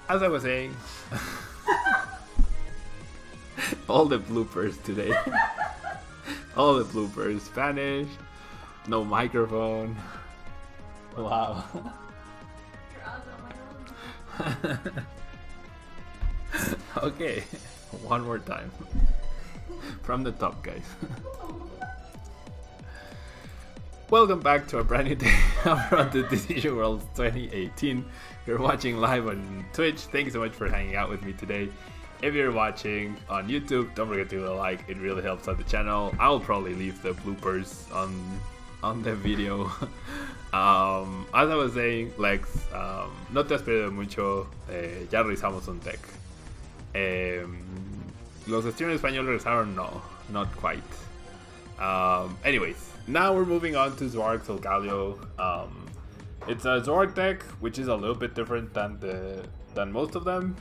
as I was saying, all the bloopers today. All the bloopers. Spanish, no microphone. Wow. Okay, one more time. From the top, guys. Welcome back to a brand new day from the TCG Worlds 2018. You're watching live on Twitch. Thanks so much for hanging out with me today. If you're watching on YouTube, don't forget to like. It really helps out the channel. I'll probably leave the bloopers on the video. As I was saying, Lex, no te has perdido mucho. Ya revisamos un deck. Los streamers en español regresaron, no, not quite. Anyways, now we're moving on to Zoroark SOLGALEO. It's a Zoroark deck, which is a little bit different than most of them.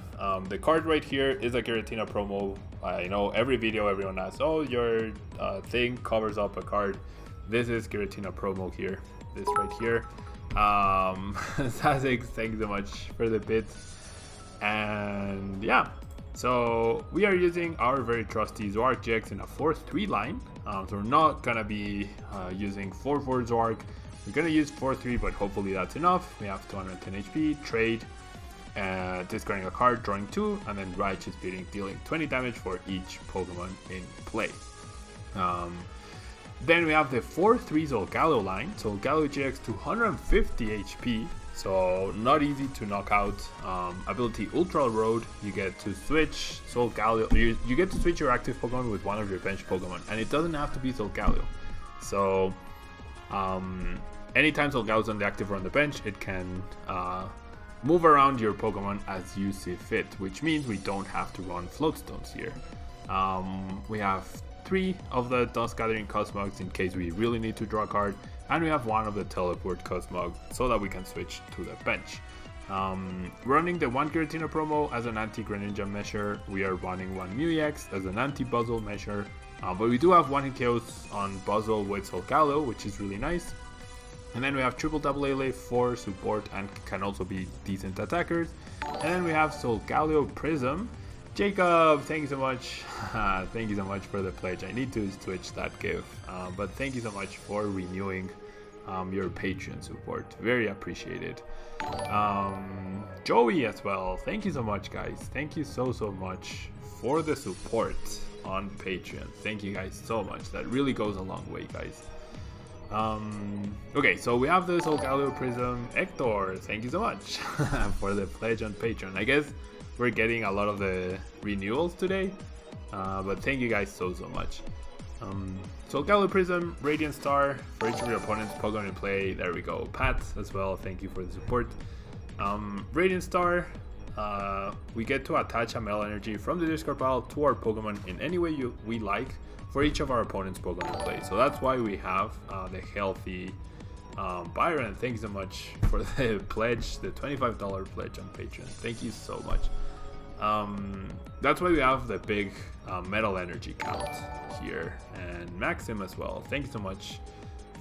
The card right here is a Giratina promo. I know every video everyone asks, oh, your thing covers up a card. This is Giratina promo here. This right here. Sasix, thank you so much for the bits. And yeah. So we are using our very trusty Zoroark GX in a 4-3 line. So we're not gonna be using 4-4 Zoroark. We're gonna use 4-3, but hopefully that's enough. We have 210 HP, trade, discarding a card, drawing 2, and then Righteous Beating, dealing 20 damage for each Pokemon in play. Then we have the 4-3 SOLGALEO line. SOLGALEO GX 250 HP. So not easy to knock out. Ability Ultra Road, you get to switch SOLGALEO. You get to switch your active Pokemon with one of your bench Pokemon, and it doesn't have to be SOLGALEO. So anytime SOLGALEO is on the active or on the bench, it can move around your Pokemon as you see fit, which means we don't have to run Floatstones here. We have 3 of the Dust Gathering Cosmogs in case we really need to draw a card. And we have 1 of the Teleport Cosmog so that we can switch to the bench. Running the 1 Giratina promo as an anti-Greninja measure. We are running 1 Mew-EX as an anti-Buzzle measure. But we do have 1 hit KOs on Buzzle with SOLGALEO, which is really nice. And then we have triple double Lele for support and can also be decent attackers. And then we have SOLGALEO Prism. Jacob, thank you so much. Thank you so much for the pledge. I need to switch that gift, but thank you so much for renewing your Patreon support. Very appreciated. Joey as well. Thank you so much, guys. Thank you so much for the support on Patreon. Thank you guys so much. That really goes a long way, guys. Okay, so we have the SOLGALEO Prism. Hector, thank you so much for the pledge on Patreon. I guess we're getting a lot of the renewals today, but thank you guys so much. SOLGALEO Prism, Radiant Star for each of your opponent's Pokemon in play. There we go. Pat as well, thank you for the support. Radiant Star, we get to attach a Metal Energy from the discard pile to our Pokemon in any way we like for each of our opponent's Pokemon in play. So that's why we have the healthy Byron. Thank you so much for the pledge, the $25 pledge on Patreon. Thank you so much. That's why we have the big Metal Energy count here, and Maxim as well. Thank you so much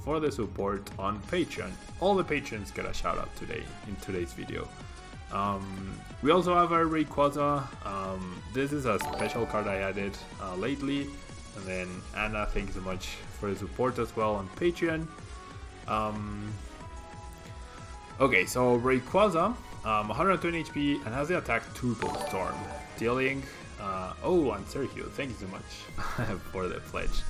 for the support on Patreon. All the patrons get a shout out today in today's video. We also have our Rayquaza. This is a special card I added lately. And then Anna, thank you so much for the support as well on Patreon. Okay, so Rayquaza, 120 HP and has the attack Turbo Storm, dealing. Oh, and Sergio, thank you so much for the pledge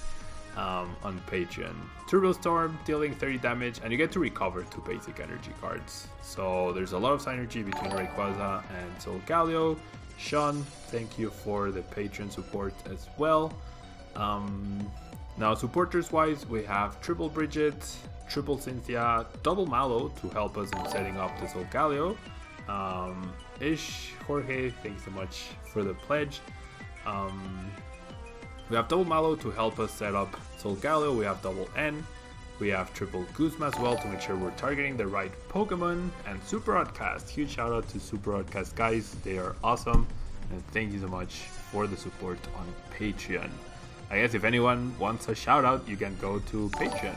on Patreon. Turbo Storm, dealing 30 damage, and you get to recover 2 basic energy cards. So there's a lot of synergy between Rayquaza and SOLGALEO. Sean, thank you for the Patreon support as well. Now supporters wise, we have Triple Bridget, Triple Cynthia, Double Mallow to help us in setting up the SOLGALEO. Ish Jorge, thanks so much for the pledge. We have Double Mallow to help us set up SOLGALEO. We have Double N. We have Triple Guzma as well to make sure we're targeting the right Pokemon. And Super Outcast, huge shout out to Super Outcast guys, they are awesome. And thank you so much for the support on Patreon. I guess if anyone wants a shout out, you can go to Patreon.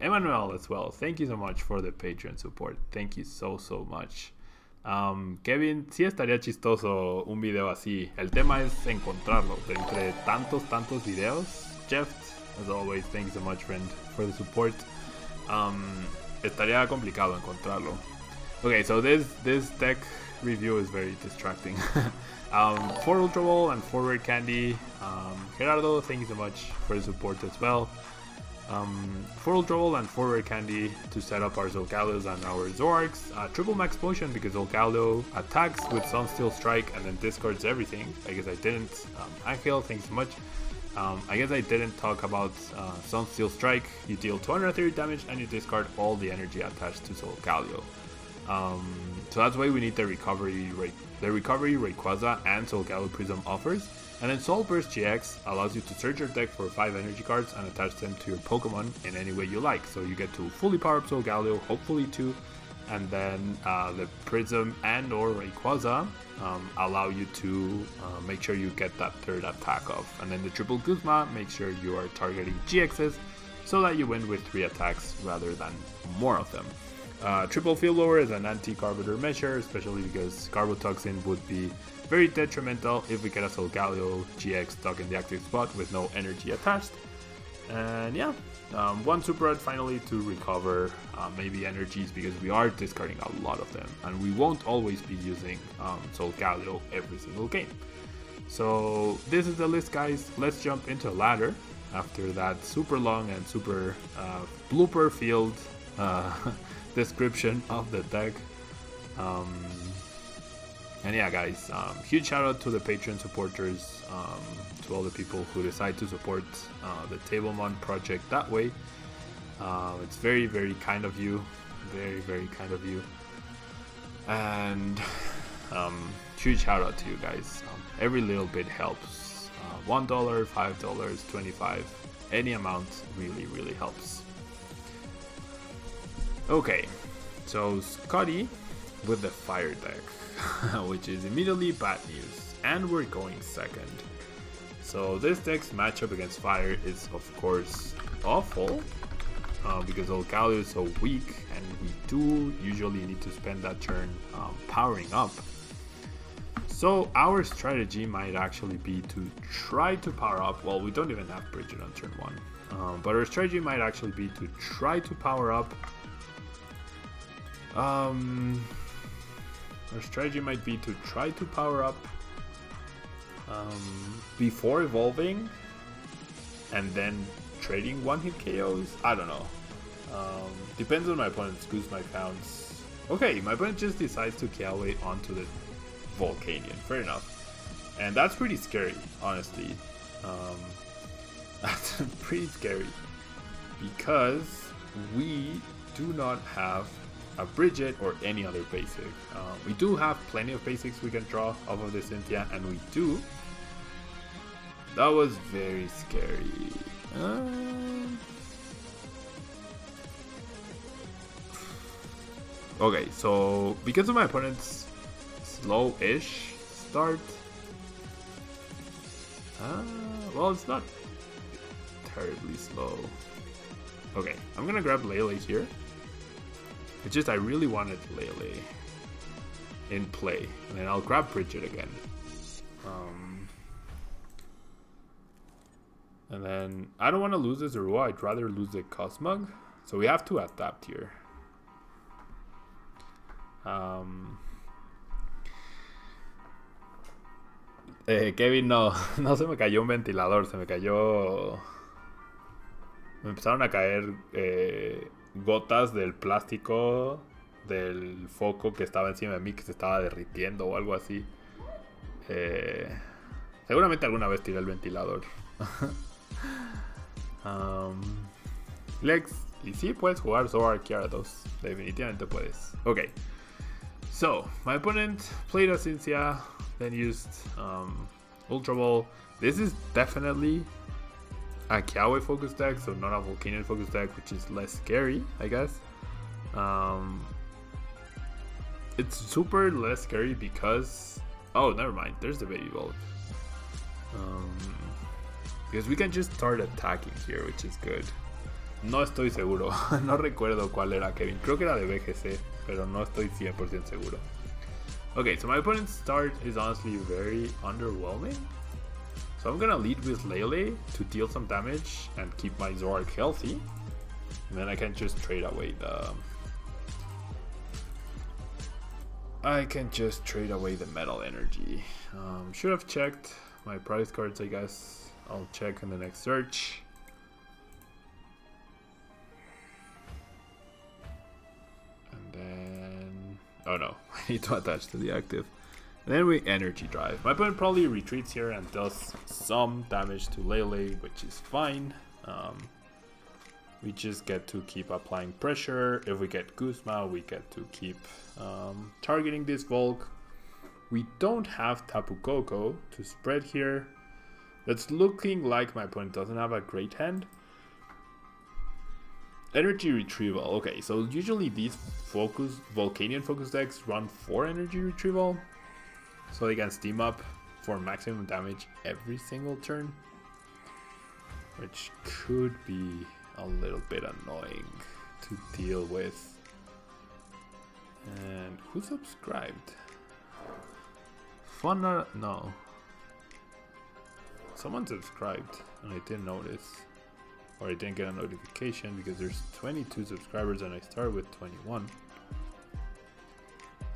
Emmanuel as well. Thank you so much for the Patreon support. Thank you so much. Kevin, sí estaría chistoso un video así. El tema es encontrarlo de entre tantos videos. Jeff, as always, thanks so much, friend, for the support. Estaría complicado encontrarlo. Okay, so this deck review is very distracting. 4 Ultra Ball and 4 Rare Candy. Gerardo, thank you so much for the support as well. 4 Ultra Ball and 4 Rare Candy to set up our Solgaleos and our Zoroarks. Triple Max Potion because Solgaleo attacks with Sunsteel Strike and then discards everything. I guess I didn't. Angel, thanks so much. I guess I didn't talk about Sunsteel Strike. You deal 230 damage and you discard all the energy attached to Solgaleo. So that's why we need the recovery Rayquaza and Solgaleo Prism offers. And then Soul Burst GX allows you to search your deck for 5 energy cards and attach them to your Pokemon in any way you like. So you get to fully power up Solgaleo, hopefully 2, and then the Prism and or Rayquaza allow you to make sure you get that 3rd attack off. And then the Triple Guzma makes sure you are targeting GXs so that you win with 3 attacks rather than more of them. Triple Field Lower is an anti-Carburetor measure, especially because Carbotoxin would be very detrimental if we get a Solgaleo GX stuck in the active spot with no energy attached. And yeah, 1 Super Rod finally to recover maybe energies because we are discarding a lot of them and we won't always be using Solgaleo every single game. So this is the list, guys. Let's jump into a ladder after that super long and super blooper field description of the deck. And yeah, guys, huge shout out to the Patreon supporters, to all the people who decide to support the Tablemon project that way. It's very kind of you, very kind of you, and huge shout out to you guys. Every little bit helps. $1, $5, 25, any amount really helps. Okay, so Scotty with the fire deck, which is immediately bad news, and we're going second. So this deck's matchup against fire is of course awful, because Solgaleo is so weak and we do usually need to spend that turn powering up. So our strategy might actually be to try to power up. Well, we don't even have Bridget on turn 1, but our strategy might actually be to try to power up. Our strategy might be to try to power up before evolving and then trading 1-hit KOs. I don't know. Depends on my opponent's Guzma counts. Okay, my opponent just decides to KO it onto the Volcanion. Fair enough. And that's pretty scary, honestly. That's pretty scary because we do not have a Bridget or any other basic. We do have plenty of basics we can draw off of the Cynthia, and we do. That was very scary. Okay, so because of my opponent's slow-ish start, well, it's not terribly slow. Okay, I'm gonna grab Lele here. It's just I really wanted Lele in play, and then I'll grab Bridget again. And then I don't want to lose the Zorua, I'd rather lose the Cosmog, so we have to adapt here. Kevin, no se me cayó un ventilador, se me cayó... Me empezaron a caer gotas del plástico del foco que estaba encima de mí, que se estaba derritiendo o algo así. Seguramente alguna vez tiré el ventilador. Lex, y sí puedes jugar Zoroark Gyarados, definitivamente puedes. Okay, so my opponent played a Cynthia, then used Ultra Ball. This is definitely a Kiawe focus deck, so not a Volcanion focus deck, which is less scary, I guess. It's super less scary because... Oh, never mind, there's the Baby Bulk. Because we can just start attacking here, which is good. No estoy seguro. No recuerdo cuál era, Kevin. Creo que era de BGC, pero no estoy 100% seguro. Okay, so my opponent's start is honestly very underwhelming. So I'm gonna lead with Lele to deal some damage and keep my Zoroark healthy. And then I can just trade away the... metal energy. Should have checked my prize cards, I guess. I'll check in the next search. And then... oh no, I need to attach to the active. And then we energy drive. My opponent probably retreats here and does some damage to Lele, which is fine. We just get to keep applying pressure. If we get Guzma, we get to keep targeting this Volk. We don't have Tapu Koko to spread here. That's looking like my opponent doesn't have a great hand. Energy retrieval. Okay, so usually these Volcanion focus decks run 4 energy retrieval, so they can steam up for maximum damage every single turn, which could be a little bit annoying to deal with. And who subscribed? Funner? No. Someone subscribed and I didn't notice. Or I didn't get a notification because there's 22 subscribers and I started with 21.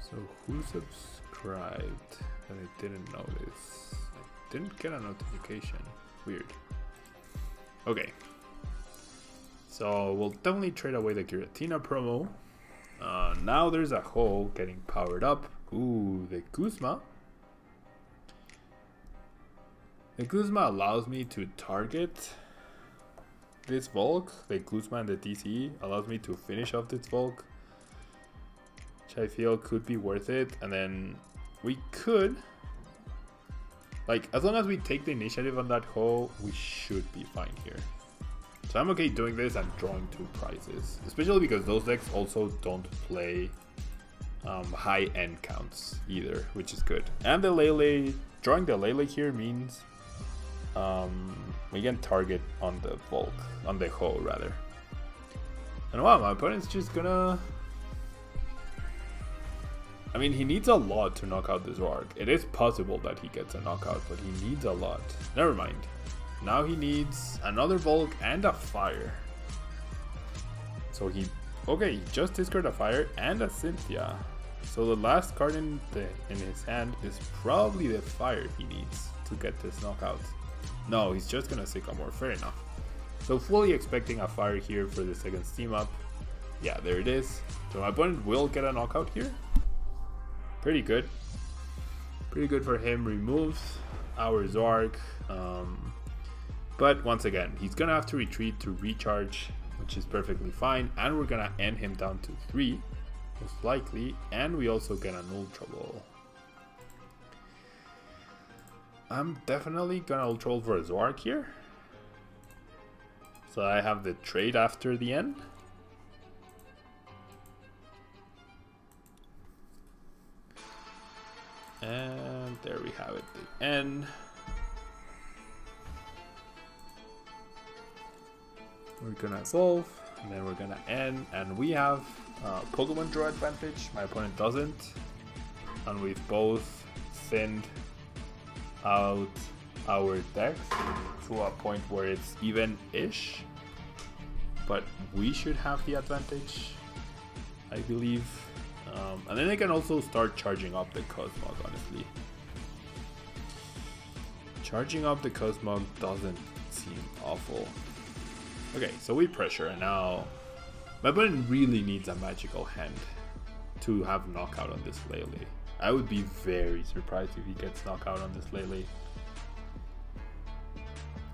So who subscribed that I didn't notice? I didn't get a notification. Weird. Okay. So we'll definitely trade away the Giratina promo. Now there's a Ho getting powered up. Ooh, the Guzma. The Guzma allows me to target this Volk. The Guzma and the TCG allows me to finish off this Volk, which I feel could be worth it. And then we could, like, as long as we take the initiative on that Ho, we should be fine here. So I'm okay doing this and drawing 2 prizes, especially because those decks also don't play high end counts either, which is good. And the Lele, drawing the Lele here means we can target on the Volk, on the Ho rather. And wow, my opponent's just gonna... I mean, he needs a lot to knock out the Zoroark. It is possible that he gets a knockout, but he needs a lot. Never mind. Now he needs another Volk and a Fire. So he... okay, he just discarded a Fire and a Cynthia. So the last card in his hand is probably the Fire he needs to get this knockout. No, he's just gonna Sycamore, fair enough. So fully expecting a Fire here for the second steam up. Yeah, there it is. So my opponent will get a knockout here. Pretty good. Pretty good for him. Removes our Zoroark. But once again, he's gonna have to retreat to recharge, which is perfectly fine. And we're gonna end him down to 3, most likely. And we also get an Ultra Ball. I'm definitely gonna Ultra Ball for a Zoroark here. So I have the trade after the end. And there we have it, the end. We're gonna evolve, and then we're gonna end, and we have Pokemon draw advantage. My opponent doesn't, and we've both thinned out our decks to a point where it's even-ish, but we should have the advantage, I believe. And then they can also start charging up the Cosmog, honestly. Charging up the Cosmog doesn't seem awful. Okay, so we pressure, and now my opponent really needs a magical hand to have knockout on this Lele. I would be very surprised if he gets knockout on this Lele.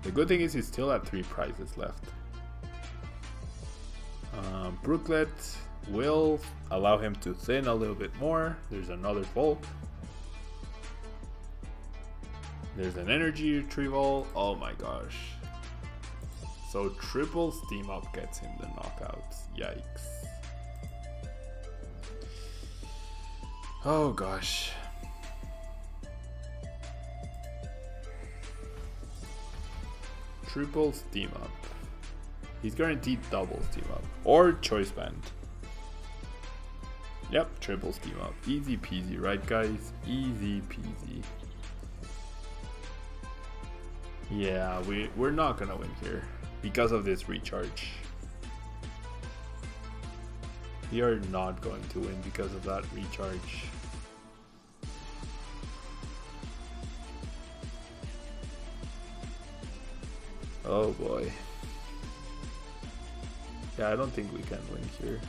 The good thing is he's still at 3 prizes left. Brooklet will allow him to thin a little bit more. There's another Volk. There's an energy retrieval. Oh my gosh. So triple steam up gets him the knockout. Yikes. Oh gosh. Triple steam up. He's guaranteed doubles team up. Or choice band. Yep, triples team up. Easy peasy, right guys? Easy peasy. Yeah, we're not gonna win here because of this recharge. We are not going to win because of that recharge. Oh boy. Yeah, I don't think we can win here.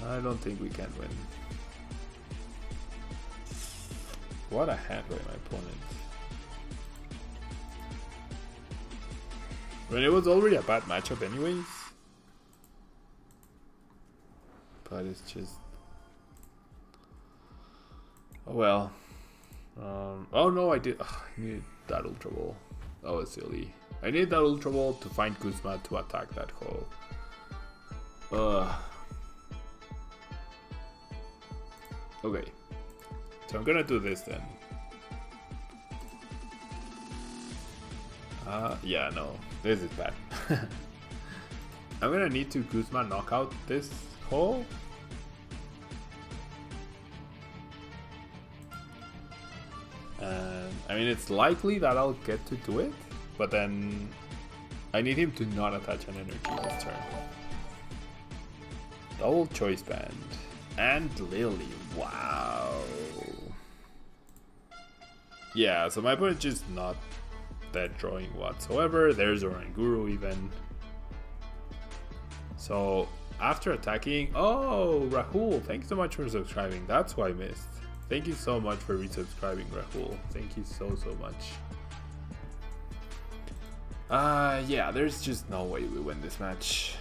I don't think we can win. What a hand by my opponent. I mean, it was already a bad matchup anyways. But it's just... Oh well. Oh no, I did... I needed that Ultra Ball. That was silly. I needed that Ultra Ball to find Guzma to attack that hole. Okay. So I'm gonna do this then. Yeah, no. This is bad. I'm gonna need to Guzma knock out this hole. And I mean, it's likely that I'll get to do it, but then I need him to not attach an energy this turn. Double choice band. And Lily. Wow. Yeah, so my opponent just not that drawing whatsoever. There's Oranguru even. So after attacking, oh Rahul, thank you so much for subscribing. That's why I missed. Thank you so much for resubscribing, Rahul. Thank you so much. Yeah, there's just no way we win this match.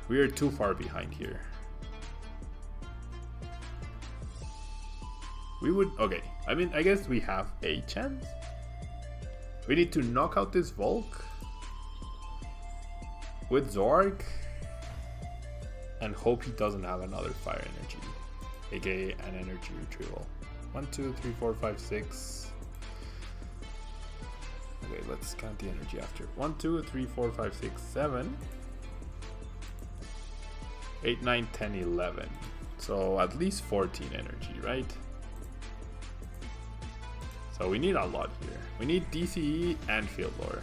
We are too far behind here. We would, okay, I mean, I guess we have a chance. We need to knock out this Volk with Zoroark and hope he doesn't have another fire energy, aka an energy retrieval. 1, 2, 3, 4, 5, 6. Okay, let's count the energy after. 1, 2, 3, 4, 5, 6, 7, 8, 9, 10, 11. So at least 14 energy, right? So we need a lot here. We need DCE and Field Lore.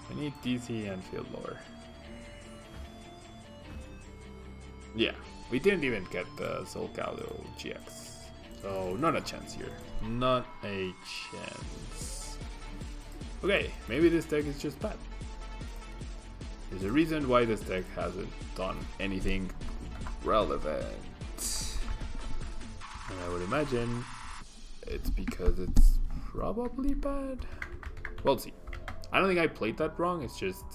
We need DCE and Field Lore. Yeah, we didn't even get the SOLGALEO GX. So not a chance here. Not a chance. Okay, maybe this deck is just bad. There's a reason why this deck hasn't done anything relevant. And I would imagine it's because it's probably bad. We'll see. I don't think I played that wrong. It's just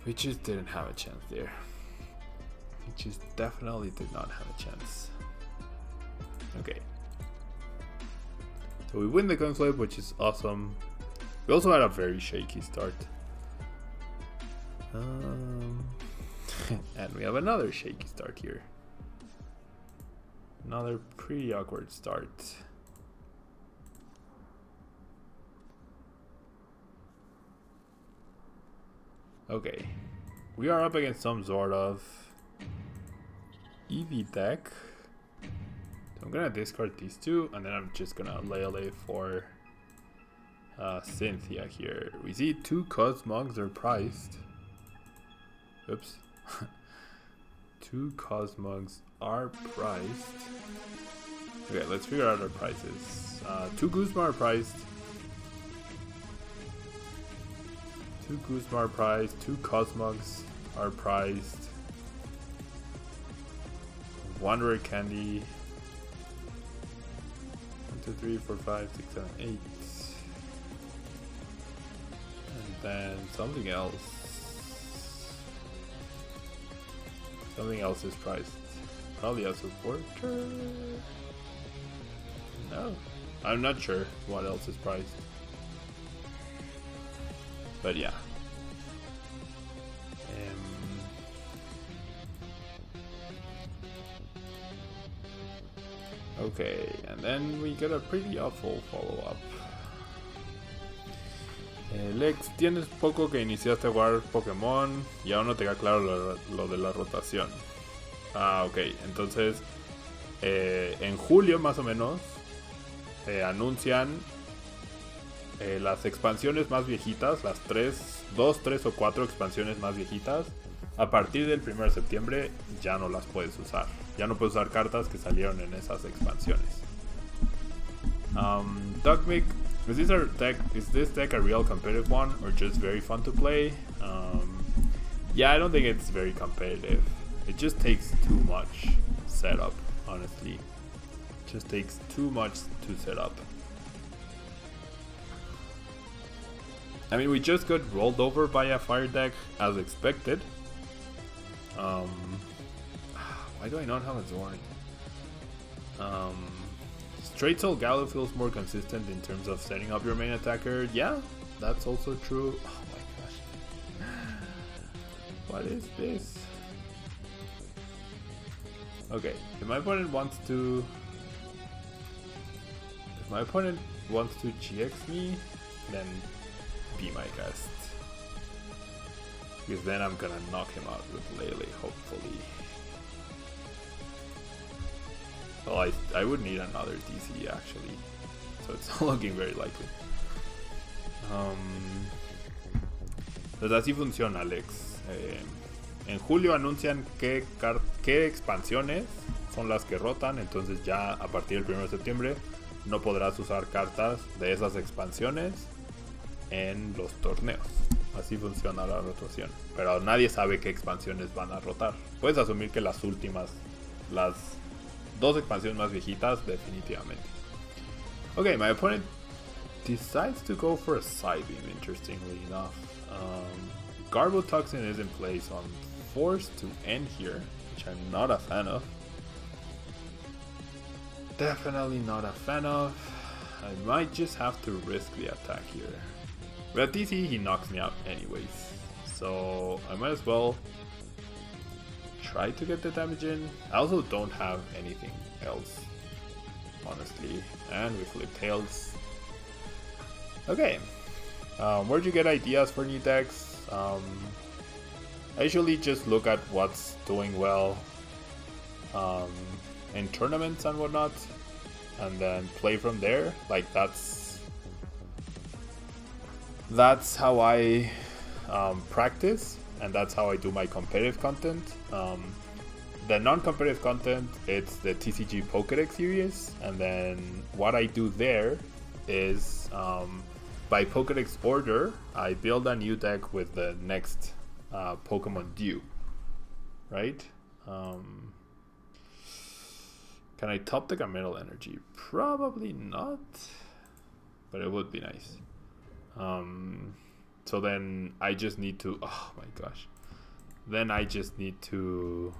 we just didn't have a chance there. We just definitely did not have a chance. Okay. So we win the coin flip, which is awesome. We also had a very shaky start. And we have another shaky start here. Another pretty awkward start. Okay, we are up against some sort of EV deck. So I'm gonna discard these two, and then I'm just gonna lay for Cynthia here. We see 2 Cosmogs are priced. Oops. 2 Cosmogs are priced. Okay, let's figure out our prices. 2 Guzma are priced. 2 Guzma are priced. 2 Cosmogs are priced. 1 rare candy. 1, 2, 3, 4, 5, 6, 7, 8. And then something else. Something else is priced. Probably a supporter? No. I'm not sure what else is priced. But yeah. Okay, and then we get a pretty awful follow-up. Lex, tienes poco que iniciaste a jugar Pokémon y aún no te queda claro lo de la rotación. Ah, ok, entonces en julio más o menos anuncian las expansiones más viejitas, las 2, 3 o 4 expansiones más viejitas. A partir del 1 de septiembre ya no las puedes usar. Ya no puedes usar cartas que salieron en esas expansiones. Dogmic, is this deck a real competitive one or just very fun to play? Yeah, I don't think it's very competitive. It just takes too much setup, honestly. It just takes too much to set up. I mean, we just got rolled over by a fire deck as expected. Why do I not have a Zoroark? Straight SOLGALEO feels more consistent in terms of setting up your main attacker. Yeah, that's also true. Oh my gosh. What is this? Okay, if my opponent wants to GX me, then be my guest. Because then I'm gonna knock him out with Lele, hopefully. Well, I would need another TCG actually, so it's not looking very likely. Pues así funciona, Alex. En julio anuncian qué expansiones son las que rotan, entonces ya a partir del 1 de septiembre no podrás usar cartas de esas expansiones en los torneos. Así funciona la rotación, pero nadie sabe qué expansiones van a rotar. Puedes asumir que las últimas, las 2 expansiones más viejitas, definitivamente. Okay, my opponent decides to go for a Psybeam, interestingly enough. Garbotoxin is in play, so I'm forced to end here, which I'm not a fan of. Definitely not a fan of. I might just have to risk the attack here. With DC, he knocks me out anyways, so I might as well try to get the damage in. I also don't have anything else, honestly, and we flip tails. Okay, where'd you get ideas for new decks? I usually just look at what's doing well in tournaments and whatnot, and then play from there. Like that's how I practice, and that's how I do my competitive content. The non-competitive content, it's the TCG Pokédex series, and then what I do there is by Pokédex order, I build a new deck with the next Pokemon due, right? Can I top deck a Metal Energy? Probably not, but it would be nice. So then I just need to, oh my gosh, then I just need to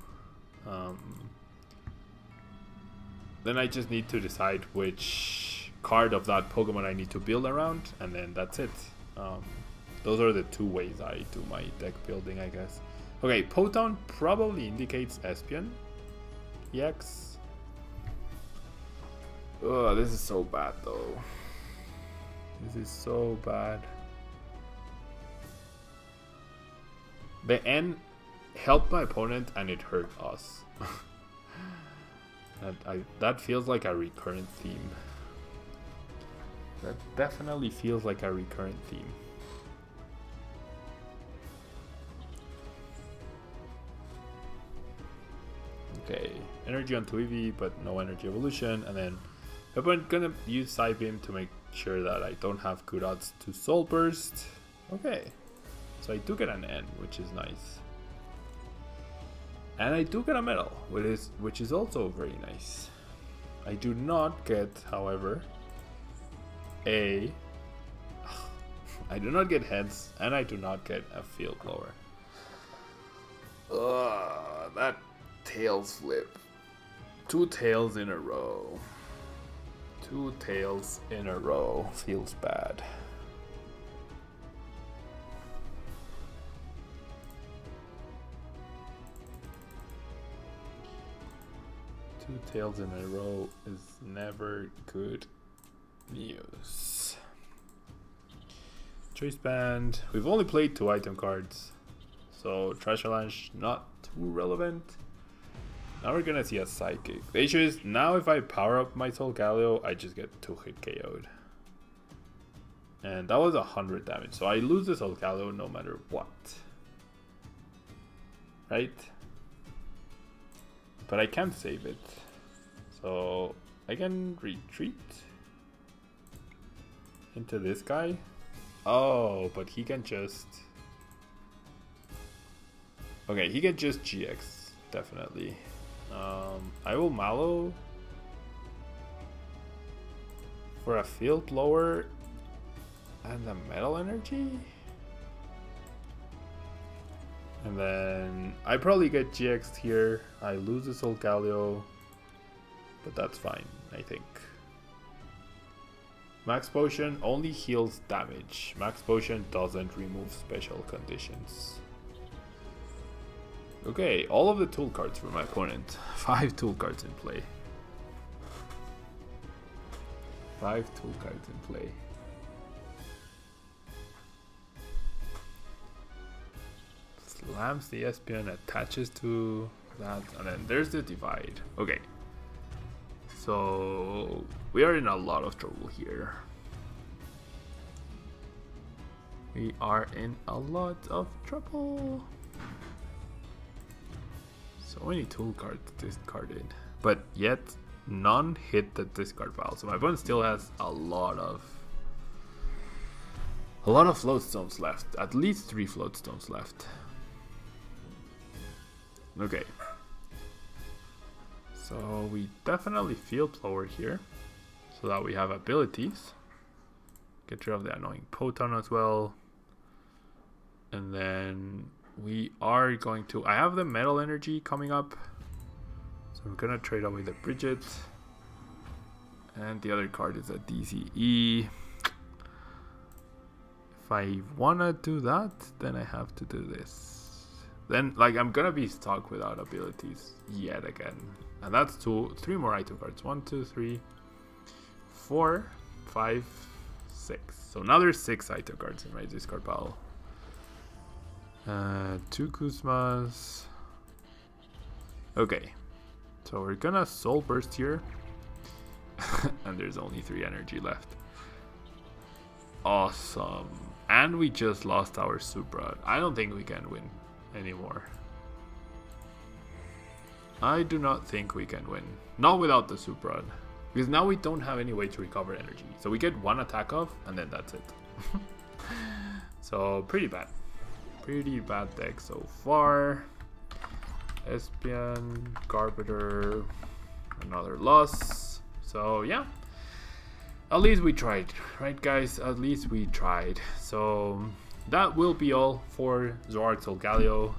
decide which card of that Pokemon I need to build around, and then that's it. Those are the 2 ways I do my deck building, I guess. Okay, Potown probably indicates Espion EX. Oh, this is so bad though. This is so bad. The N helped my opponent and it hurt us. That feels like a recurrent theme. That definitely feels like a recurrent theme. Okay, energy on 2EV, but no energy evolution, and then I'm gonna use Psybeam to make sure that I don't have good odds to Soul Burst. Okay, so I do get an N, which is nice. And I do get a Metal, which is also very nice. I do not get, however, I do not get Heads, and I do not get a Field Blower. That Tails flip. 2 tails in a row. 2 tails in a row. Feels bad. 2 tails in a row is never good news. Choice band. We've only played 2 item cards, so Trash Avalanche not too relevant. Now we're gonna see a Psychic. The issue is now if I power up my SOLGALEO, I just get 2-hit KO'd. And that was 100 damage, so I lose the SOLGALEO no matter what. Right? But I can't save it. So I can retreat into this guy. Oh, but he can just... Okay, he can just GX, definitely. I will Mallow for a Field Blower and a Metal Energy. And then I probably get GX'd here. I lose the SOLGALEO, but that's fine, I think. Max Potion only heals damage. Max Potion doesn't remove special conditions. Okay, all of the tool cards for my opponent. 5 tool cards in play. 5 tool cards in play. Slams the Espion, attaches to that, and then there's the Divide. Okay. So we are in a lot of trouble here. We are in a lot of trouble. So many tool cards discarded, but yet none hit the discard pile. So my opponent still has a lot of floatstones left. At least 3 floatstones left. Okay. So we definitely Field Blower here, so that we have abilities. Get rid of the annoying Poton as well. And then we are going to... I have the Metal Energy coming up, so I'm gonna trade away the Bridget. And the other card is a DCE. If I wanna do that, then I have to do this. Then, like, I'm gonna be stuck without abilities yet again. And that's 3 more item cards. 1, 2, 3, 4, 5, 6. So now there's 6 item cards in my discard pile. 2 Kuzmas. Okay. So we're gonna Soul Burst here. And there's only 3 energy left. Awesome. And we just lost our Supra. I don't think we can win anymore. I do not think we can win. Not without the Supra. Because now we don't have any way to recover energy. So we get 1 attack off and then that's it. So pretty bad. Pretty bad deck so far. Espion, Carpenter, another loss. So yeah. At least we tried, right guys? At least we tried. So that will be all for Zoroark SOLGALEO.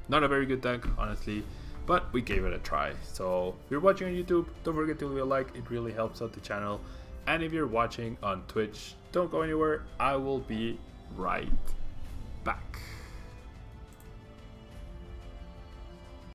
Not a very good deck, honestly, but we gave it a try. So if you're watching on YouTube, don't forget to leave a like. It really helps out the channel. And if you're watching on Twitch, don't go anywhere. I will be right back.